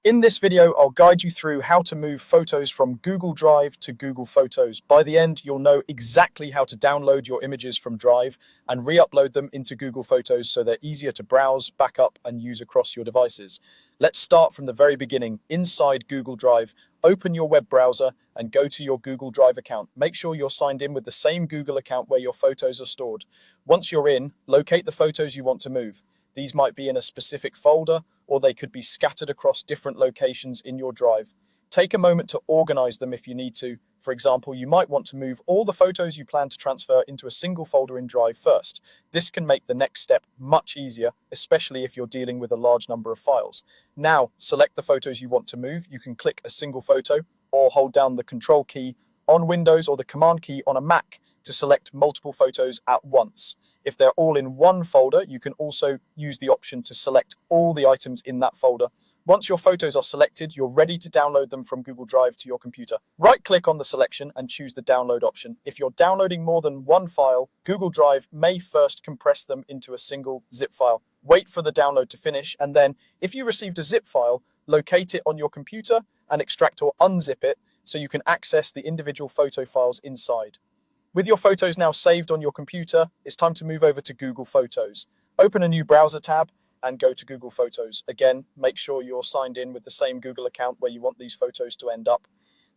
In this video, I'll guide you through how to move photos from Google Drive to Google Photos. By the end, you'll know exactly how to download your images from Drive and re-upload them into Google Photos so they're easier to browse, backup, and use across your devices. Let's start from the very beginning. Inside Google Drive, open your web browser and go to your Google Drive account. Make sure you're signed in with the same Google account where your photos are stored. Once you're in, locate the photos you want to move. These might be in a specific folder, or they could be scattered across different locations in your drive. Take a moment to organize them if you need to. For example, you might want to move all the photos you plan to transfer into a single folder in Drive first. This can make the next step much easier, especially if you're dealing with a large number of files. Now, select the photos you want to move. You can click a single photo or hold down the Control key on Windows or the Command key on a Mac to select multiple photos at once. If they're all in one folder, you can also use the option to select all the items in that folder. Once your photos are selected, you're ready to download them from Google Drive to your computer. Right-click on the selection and choose the download option. If you're downloading more than one file, Google Drive may first compress them into a single zip file. Wait for the download to finish, and then, if you received a zip file, locate it on your computer and extract or unzip it so you can access the individual photo files inside. With your photos now saved on your computer, it's time to move over to Google Photos. Open a new browser tab and go to Google Photos. Again, make sure you're signed in with the same Google account where you want these photos to end up.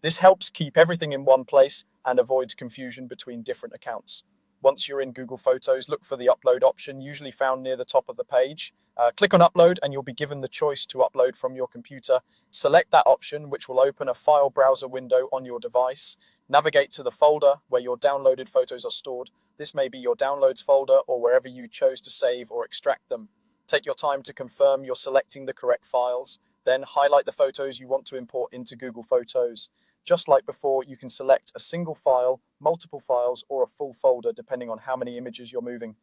This helps keep everything in one place and avoids confusion between different accounts. Once you're in Google Photos, look for the upload option, usually found near the top of the page. Click on upload and you'll be given the choice to upload from your computer. Select that option, which will open a file browser window on your device. Navigate to the folder where your downloaded photos are stored. This may be your downloads folder or wherever you chose to save or extract them. Take your time to confirm you're selecting the correct files. Then highlight the photos you want to import into Google Photos. Just like before, you can select a single file, multiple files, or a full folder depending on how many images you're moving.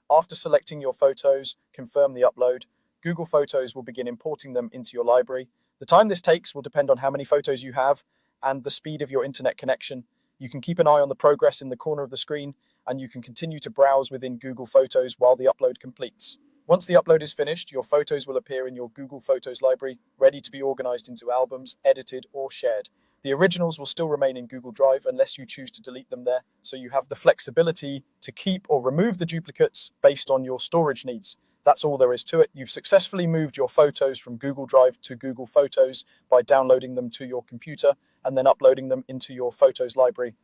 After selecting your photos, confirm the upload. Google Photos will begin importing them into your library. The time this takes will depend on how many photos you have and the speed of your internet connection. You can keep an eye on the progress in the corner of the screen, and you can continue to browse within Google Photos while the upload completes. Once the upload is finished, your photos will appear in your Google Photos library, ready to be organized into albums, edited, or shared. The originals will still remain in Google Drive unless you choose to delete them there, so you have the flexibility to keep or remove the duplicates based on your storage needs. That's all there is to it. You've successfully moved your photos from Google Drive to Google Photos by downloading them to your computer and then uploading them into your Photos library.